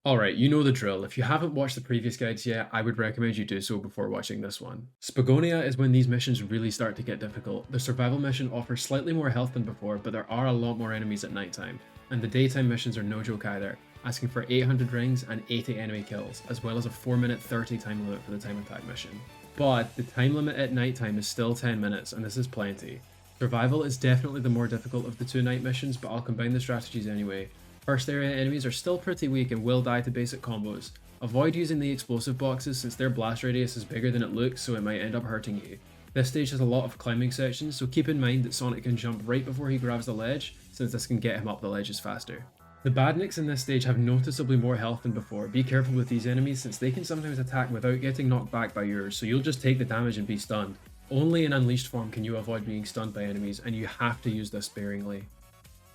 Alright, you know the drill. If you haven't watched the previous guides yet, I would recommend you do so before watching this one. Spagonia is when these missions really start to get difficult. The survival mission offers slightly more health than before, but there are a lot more enemies at nighttime. And the daytime missions are no joke either, asking for 800 rings and 80 enemy kills, as well as a 4-minute 30 time limit for the time attack mission. But the time limit at nighttime is still 10 minutes, and this is plenty. Survival is definitely the more difficult of the two night missions, but I'll combine the strategies anyway. First area enemies are still pretty weak and will die to basic combos. Avoid using the explosive boxes since their blast radius is bigger than it looks, so it might end up hurting you. This stage has a lot of climbing sections, so keep in mind that Sonic can jump right before he grabs the ledge, since this can get him up the ledges faster. The badniks in this stage have noticeably more health than before. Be careful with these enemies since they can sometimes attack without getting knocked back by yours, so you'll just take the damage and be stunned. Only in Unleashed form can you avoid being stunned by enemies, and you have to use this sparingly.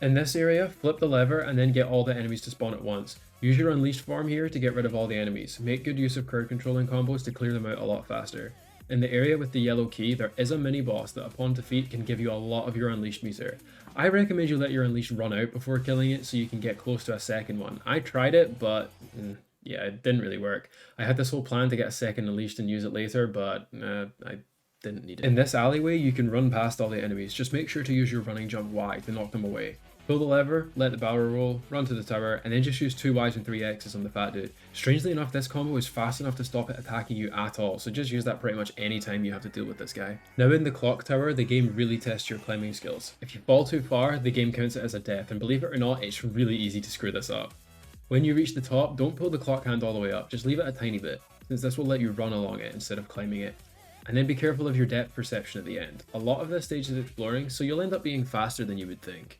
In this area, flip the lever and then get all the enemies to spawn at once. Use your Unleashed form here to get rid of all the enemies. Make good use of crowd controlling combos to clear them out a lot faster. In the area with the yellow key, there is a mini boss that upon defeat can give you a lot of your Unleashed meter. I recommend you let your Unleashed run out before killing it so you can get close to a second one. I tried it, but yeah, it didn't really work. I had this whole plan to get a second Unleashed and use it later, but I didn't need it. In this alleyway, you can run past all the enemies. Just make sure to use your running jump Y to knock them away. Pull the lever, let the barrel roll, run to the tower, and then just use 2 Ys and 3 X's on the fat dude. Strangely enough, this combo is fast enough to stop it attacking you at all, so just use that pretty much any time you have to deal with this guy. Now in the clock tower, the game really tests your climbing skills. If you fall too far, the game counts it as a death, and believe it or not, it's really easy to screw this up. When you reach the top, don't pull the clock hand all the way up, just leave it a tiny bit, since this will let you run along it instead of climbing it. And then be careful of your depth perception at the end. A lot of this stage is exploring, so you'll end up being faster than you would think.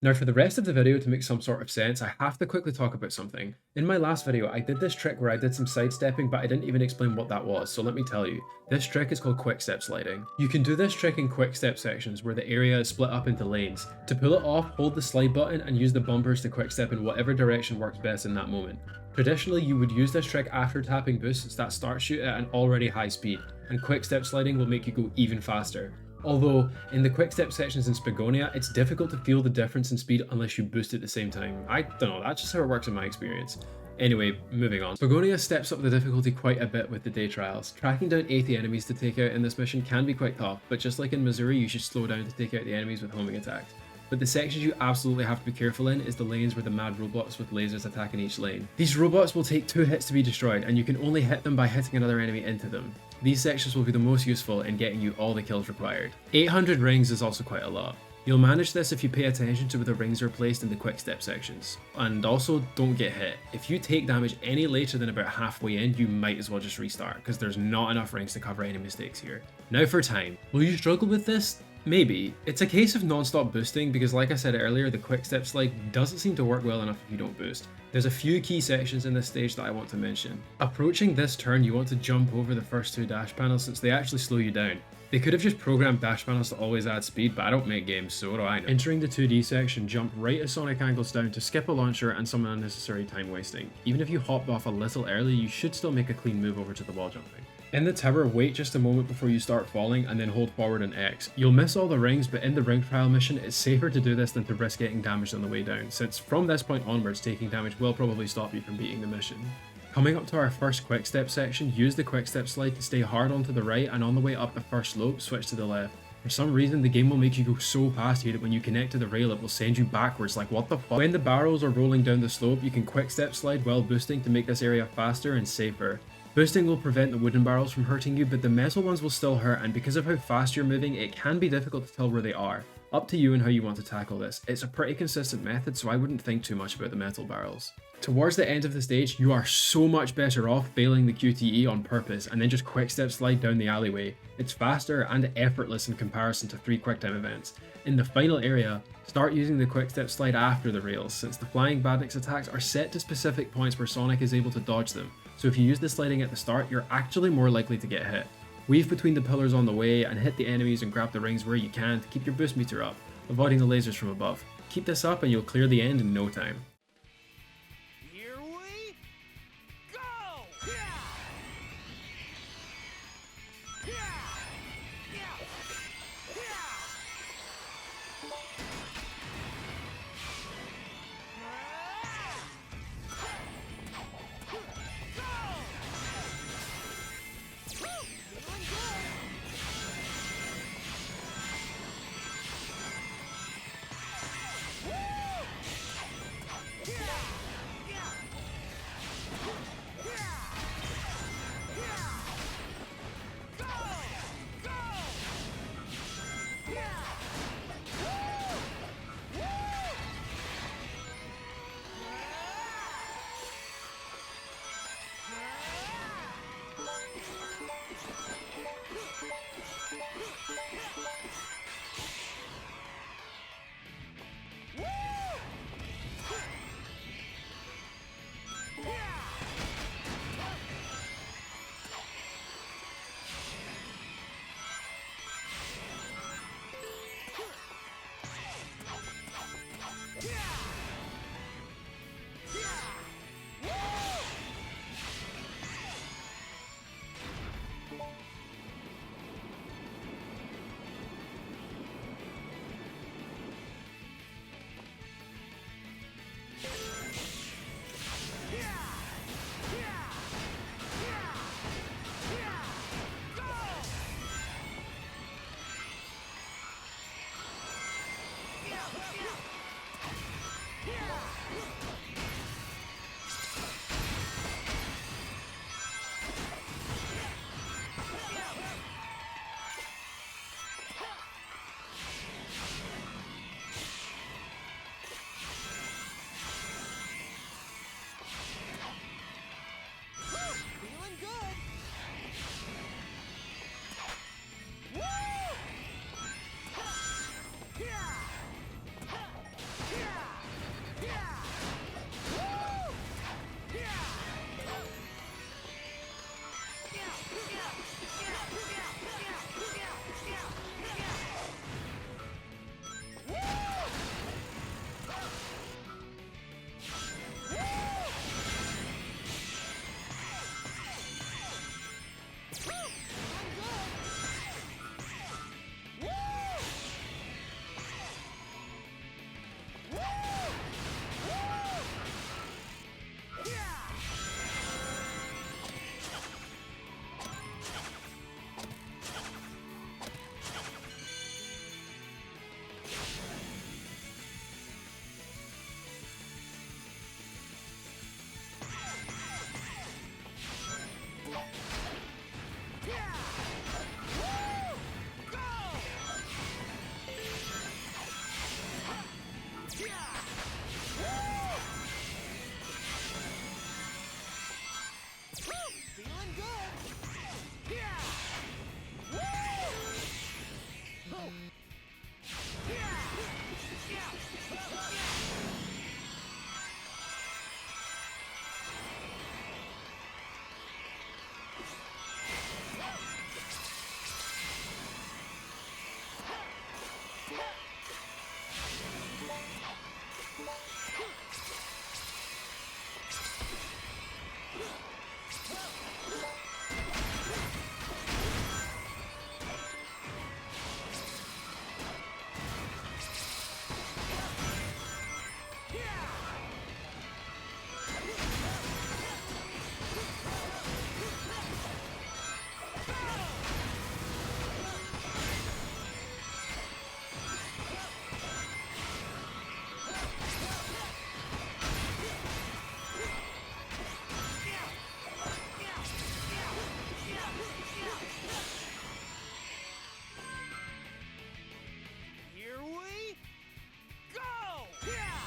Now for the rest of the video to make some sort of sense, I have to quickly talk about something. In my last video, I did this trick where I did some sidestepping, but I didn't even explain what that was, so let me tell you. This trick is called quick step sliding. You can do this trick in quick step sections where the area is split up into lanes. To pull it off, hold the slide button and use the bumpers to quick step in whatever direction works best in that moment. Traditionally, you would use this trick after tapping boosts that starts you at an already high speed, and quick step sliding will make you go even faster. Although, in the quick step sections in Spagonia, it's difficult to feel the difference in speed unless you boost at the same time. I don't know, that's just how it works in my experience. Anyway, moving on. Spagonia steps up the difficulty quite a bit with the day trials. Tracking down 80 enemies to take out in this mission can be quite tough, but just like in Missouri, you should slow down to take out the enemies with homing attacks. But the sections you absolutely have to be careful in is the lanes where the mad robots with lasers attack in each lane. These robots will take 2 hits to be destroyed, and you can only hit them by hitting another enemy into them. These sections will be the most useful in getting you all the kills required. 800 rings is also quite a lot. You'll manage this if you pay attention to where the rings are placed in the quick step sections. And also, don't get hit. If you take damage any later than about halfway in, you might as well just restart, because there's not enough rings to cover any mistakes here. Now for time. Will you struggle with this? Maybe. It's a case of non-stop boosting because like I said earlier, the quick step slide doesn't seem to work well enough if you don't boost. There's a few key sections in this stage that I want to mention. Approaching this turn, you want to jump over the first 2 dash panels since they actually slow you down. They could have just programmed dash panels to always add speed, but I don't make games, so what do I know? Entering the 2D section, jump right as Sonic angles down to skip a launcher and some unnecessary time wasting. Even if you hopped off a little early, you should still make a clean move over to the wall jumping. In the tower, wait just a moment before you start falling and then hold forward and X. You'll miss all the rings, but in the ring trial mission, it's safer to do this than to risk getting damaged on the way down, since from this point onwards, taking damage will probably stop you from beating the mission. Coming up to our first quick step section, use the quick step slide to stay hard onto the right, and on the way up the first slope, switch to the left. For some reason, the game will make you go so fast here that when you connect to the rail, it will send you backwards, like what the fuck? When the barrels are rolling down the slope, you can quick step slide while boosting to make this area faster and safer. Boosting will prevent the wooden barrels from hurting you, but the metal ones will still hurt, and because of how fast you're moving, it can be difficult to tell where they are. Up to you and how you want to tackle this. It's a pretty consistent method, so I wouldn't think too much about the metal barrels. Towards the end of the stage, you are so much better off failing the QTE on purpose and then just quick step slide down the alleyway. It's faster and effortless in comparison to 3 quick time events. In the final area, start using the quick step slide after the rails, since the flying badniks attacks are set to specific points where Sonic is able to dodge them. So if you use the sliding at the start, you're actually more likely to get hit. Weave between the pillars on the way and hit the enemies and grab the rings where you can to keep your boost meter up, avoiding the lasers from above. Keep this up and you'll clear the end in no time. Here we go! Feeling good! Yeah! Woo! Oh. Here we go! Yeah!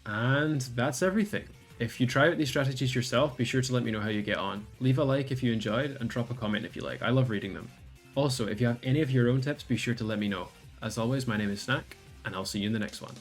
And that's everything. If you try out these strategies yourself, be sure to let me know how you get on. Leave a like if you enjoyed, and drop a comment if you like. I love reading them. Also, if you have any of your own tips, be sure to let me know. As always, my name is Snack, and I'll see you in the next one.